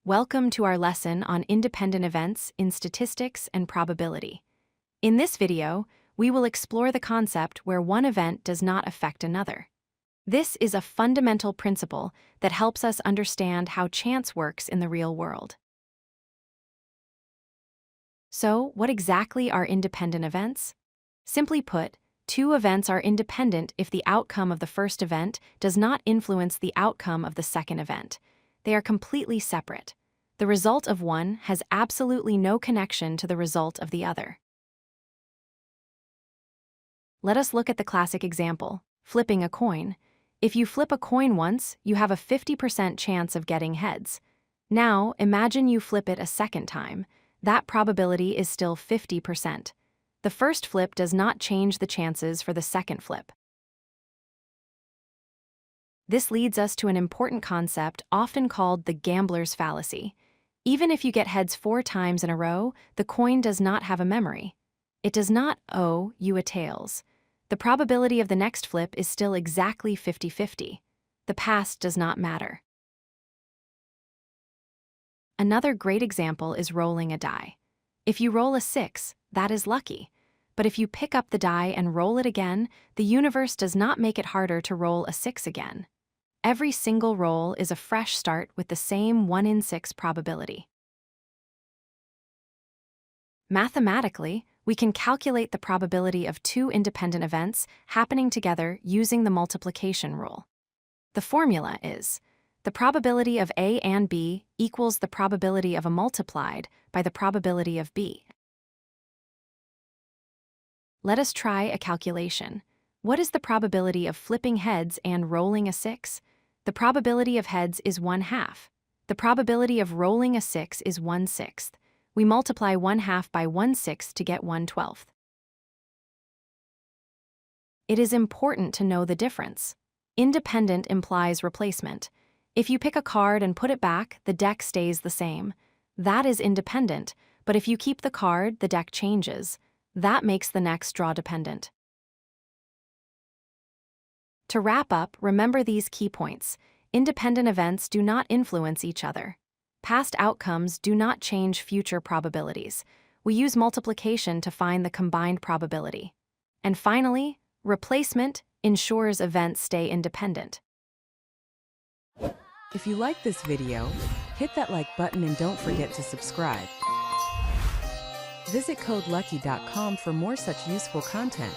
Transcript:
Welcome to our lesson on independent events in statistics and probability. In this video, we will explore the concept where one event does not affect another. This is a fundamental principle that helps us understand how chance works in the real world. So, what exactly are independent events? Simply put, two events are independent if the outcome of the first event does not influence the outcome of the second event. They are completely separate. The result of one has absolutely no connection to the result of the other. Let us look at the classic example, flipping a coin. If you flip a coin once, you have a 50% chance of getting heads. Now, imagine you flip it a second time. That probability is still 50%. The first flip does not change the chances for the second flip. This leads us to an important concept often called the gambler's fallacy. Even if you get heads 4 times in a row, the coin does not have a memory. It does not owe you a tails. The probability of the next flip is still exactly 50-50. The past does not matter. Another great example is rolling a die. If you roll a 6, that is lucky. But if you pick up the die and roll it again, the universe does not make it harder to roll a 6 again. Every single roll is a fresh start with the same 1 in 6 probability. Mathematically, we can calculate the probability of two independent events happening together using the multiplication rule. The formula is: the probability of A and B equals the probability of A multiplied by the probability of B. Let us try a calculation. What is the probability of flipping heads and rolling a 6? The probability of heads is 1/2. The probability of rolling a 6 is 1/6. We multiply 1/2 by 1/6 to get 1/12. It is important to know the difference. Independent implies replacement. If you pick a card and put it back, the deck stays the same. That is independent, but if you keep the card, the deck changes. That makes the next draw dependent. To wrap up, remember these key points. Independent events do not influence each other. Past outcomes do not change future probabilities. We use multiplication to find the combined probability. And finally, replacement ensures events stay independent. If you like this video, hit that like button and don't forget to subscribe. Visit codelucky.com for more such useful content.